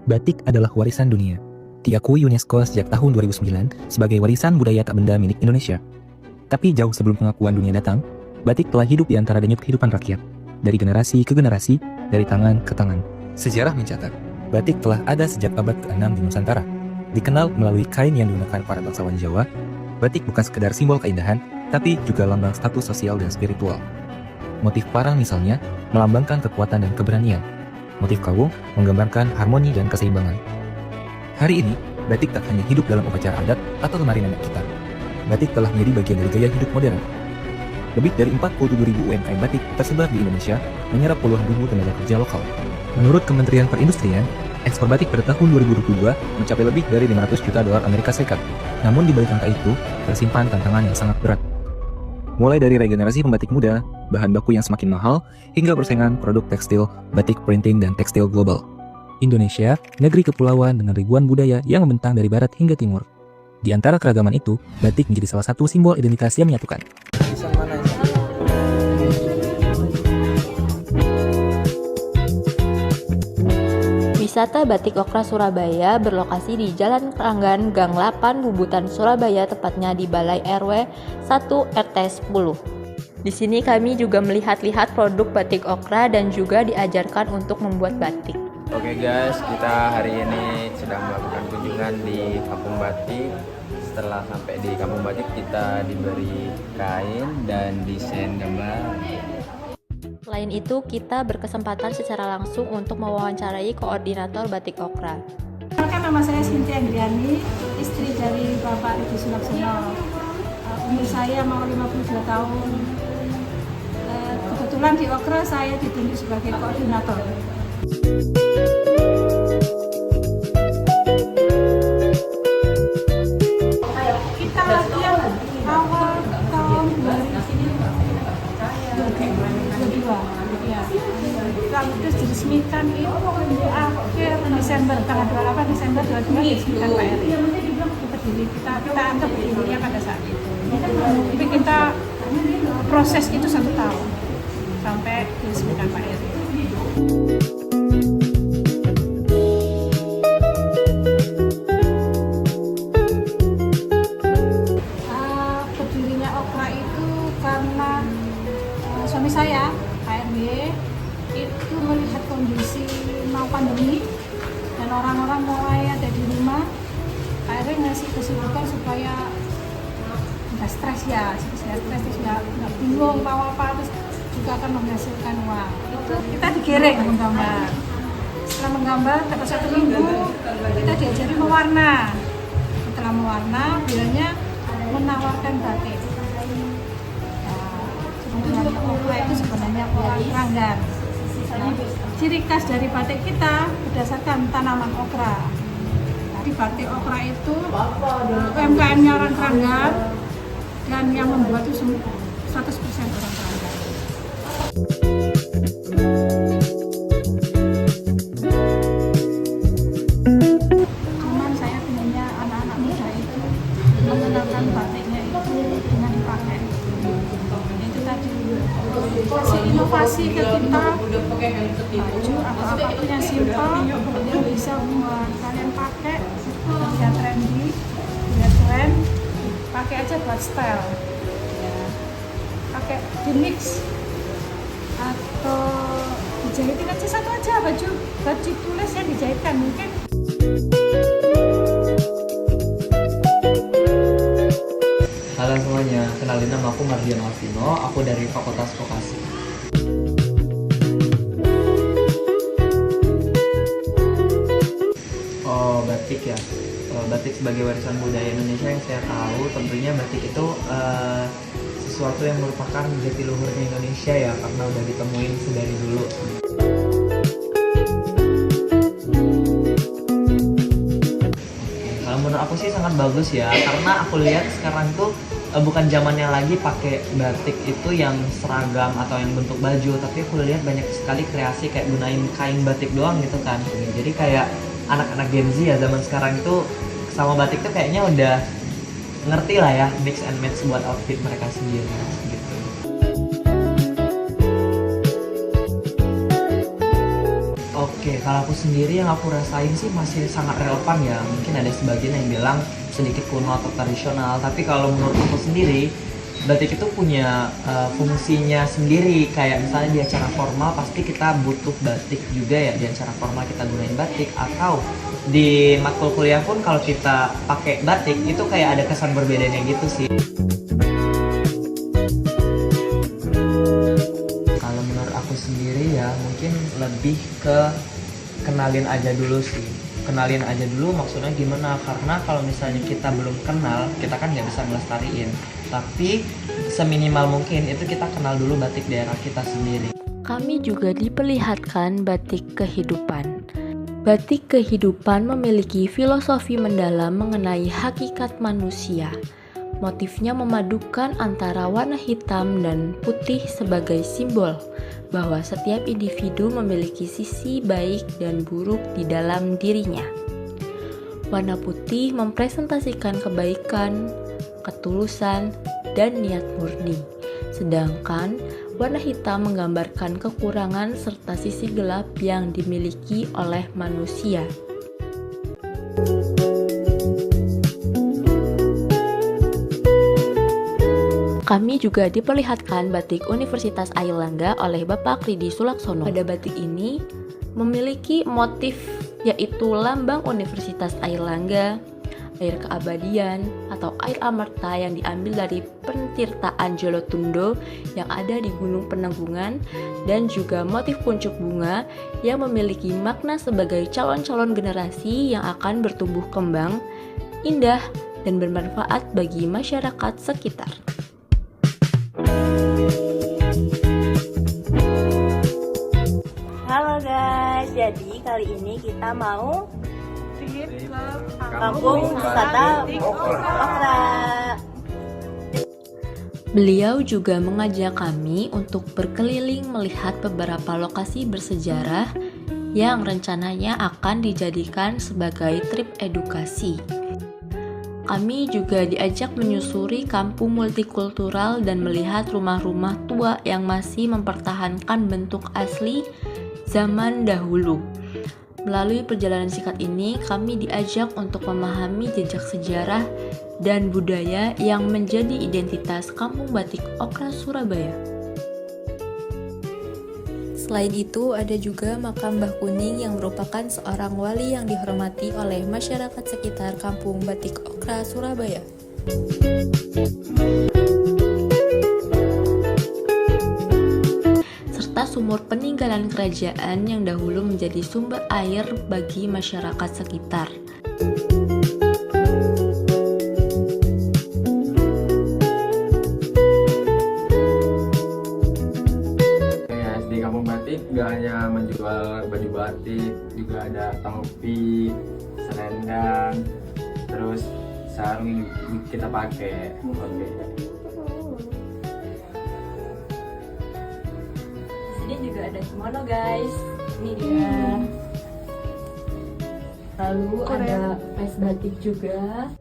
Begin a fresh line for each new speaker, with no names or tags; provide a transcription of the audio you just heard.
Batik adalah warisan dunia. Diakui UNESCO sejak tahun 2009 sebagai warisan budaya tak benda milik Indonesia. Tapi jauh sebelum pengakuan dunia datang, batik telah hidup di antara denyut kehidupan rakyat. Dari generasi ke generasi, dari tangan ke tangan. Sejarah mencatat, batik telah ada sejak abad ke-6 di Nusantara. Dikenal melalui kain yang digunakan para bangsawan Jawa, batik bukan sekedar simbol keindahan, tapi juga lambang status sosial dan spiritual. Motif parang misalnya, melambangkan kekuatan dan keberanian. Motif kawung menggambarkan harmoni dan keseimbangan. Hari ini, batik tak hanya hidup dalam upacara adat atau lemari nenek kita. Batik telah menjadi bagian dari gaya hidup modern. Lebih dari 47.000 UMKM batik tersebar di Indonesia, menyerap puluhan ribu tenaga kerja lokal. Menurut Kementerian Perindustrian, ekspor batik pada tahun 2022 mencapai lebih dari 500 juta dolar Amerika Serikat. Namun di balik angka itu, tersimpan tantangan yang sangat berat. Mulai dari regenerasi pembatik muda, bahan baku yang semakin mahal, hingga persaingan produk tekstil, batik printing, dan tekstil global. Indonesia, negeri kepulauan dengan ribuan budaya yang membentang dari barat hingga timur. Di antara keragaman itu, batik menjadi salah satu simbol identitas yang menyatukan.
Wisata Batik Okra Surabaya berlokasi di Jalan Keranggan, Gang 8, Bubutan, Surabaya, tepatnya di Balai RW 1 RT 10. Di sini kami juga melihat-lihat produk batik okra dan juga diajarkan untuk membuat batik.
Oke guys, kita hari ini sedang melakukan kunjungan di Kampung Batik. Setelah sampai di Kampung Batik, kita diberi kain dan desain gambar.
Selain itu, kita berkesempatan secara langsung untuk mewawancarai koordinator batik okra.
Nama saya Sintia Griani, istri dari Bapak Rudi Sulaksono. Umur saya mau 52 tahun. Kebetulan di Okra saya ditunjuk sebagai koordinator. Kita latihan awal tahun 2022. Ya. Lalu terus diresmikan itu di akhir Desember, tanggal 28 Desember 2022 diresmikan Pak Eri. Berdiri, kita anggap berdirinya pada saat itu. Tapi kita proses itu 1 tahun sampai diresmikan Pak Eri. Berdirinya Okra itu karena suami saya, Pak RW, itu melihat kondisi mau pandemi dan orang-orang mulai ada di rumah. Pak RW ngasih kesibukan supaya nggak stres ya, terus nggak bingung mau apa, terus juga akan menghasilkan uang. Itu kita digiring menggambar. Setelah menggambar dapat 1 minggu, kita diajari mewarna. Setelah mewarna, bilangnya menawarkan batik. Sebenarnya okra itu sebenarnya orang Keranggan. Ciri khas dari batik kita berdasarkan tanaman okra. Di batik okra itu UMKM-nya orang Keranggan dan yang membuat itu 100% orang Keranggan. Cuman saya pengennya anak-anak muda itu mengenalkan batiknya itu dengan dipakai. Itu tadi kasih inovasi ke kita, baju atau apapun yang simpel yang bisa buat kalian pakai, biar trendy, biar keren, pakai aja buat style, ya. Pakai di mix atau dijahitin aja satu aja baju tulis yang dijahitkan mungkin.
Halo semuanya, kenalin nama aku Mardian Alvino, aku dari Fakultas Vokasi. Oh, batik ya. Batik sebagai warisan budaya Indonesia yang saya tahu, tentunya batik itu sesuatu yang merupakan jati luhurnya Indonesia ya, karena udah ditemuin sedari dulu. Menurut aku sih sangat bagus ya, karena aku lihat sekarang tuh bukan zamannya lagi pakai batik itu yang seragam atau yang bentuk baju, tapi aku lihat banyak sekali kreasi kayak gunain kain batik doang gitu kan. Jadi kayak anak-anak Gen Z ya zaman sekarang itu sama batik tuh kayaknya udah ngerti lah ya, mix and match buat outfit mereka sendiri gitu. Oke, kalau aku sendiri yang aku rasain sih masih sangat relevan ya. Mungkin ada sebagian yang bilang sedikit kuno atau tradisional, tapi kalau menurut aku sendiri, batik itu punya fungsinya sendiri. Kayak misalnya di acara formal pasti kita butuh batik juga ya, di acara formal kita gunain batik, atau di matkul kuliah pun kalau kita pakai batik itu kayak ada kesan berbedanya gitu sih. Kalau menurut aku sendiri ya mungkin lebih ke kenalin aja dulu sih. Kenalin aja dulu maksudnya gimana, karena kalau misalnya kita belum kenal, kita kan nggak bisa ngelestariin. Tapi seminimal mungkin itu kita kenal dulu batik daerah kita sendiri.
Kami juga diperlihatkan batik kehidupan. Batik kehidupan memiliki filosofi mendalam mengenai hakikat manusia. Motifnya memadukan antara warna hitam dan putih sebagai simbol bahwa setiap individu memiliki sisi baik dan buruk di dalam dirinya. Warna putih mempresentasikan kebaikan, ketulusan, dan niat murni. Sedangkan warna hitam menggambarkan kekurangan serta sisi gelap yang dimiliki oleh manusia. Kami juga diperlihatkan batik Universitas Airlangga oleh Bapak Ridi Sulaksono. Pada batik ini memiliki motif yaitu lambang Universitas Airlangga, air keabadian atau air amerta yang diambil dari pentirtaan Jolotundo yang ada di Gunung Penanggungan, dan juga motif kuncup bunga yang memiliki makna sebagai calon-calon generasi yang akan bertumbuh kembang, indah, dan bermanfaat bagi masyarakat sekitar. Halo guys, jadi kali ini kita mau kampung wisata Okra. Beliau juga mengajak kami untuk berkeliling melihat beberapa lokasi bersejarah yang rencananya akan dijadikan sebagai trip edukasi. Kami juga diajak menyusuri kampung multikultural dan melihat rumah-rumah tua yang masih mempertahankan bentuk asli zaman dahulu. Melalui perjalanan singkat ini, kami diajak untuk memahami jejak sejarah dan budaya yang menjadi identitas Kampung Batik Okra Surabaya. Selain itu, ada juga makam Mbah Kuning yang merupakan seorang wali yang dihormati oleh masyarakat sekitar Kampung Batik Okra Surabaya. Serta sumur peninggalan kerajaan yang dahulu menjadi sumber air bagi masyarakat sekitar.
Di Kampung Batik gak hanya menjual baju batik, juga ada topi, selendang, terus sarung yang kita pakai. Oke.
Di sini juga ada kimono guys. Ini dia. Lalu ada vest batik juga.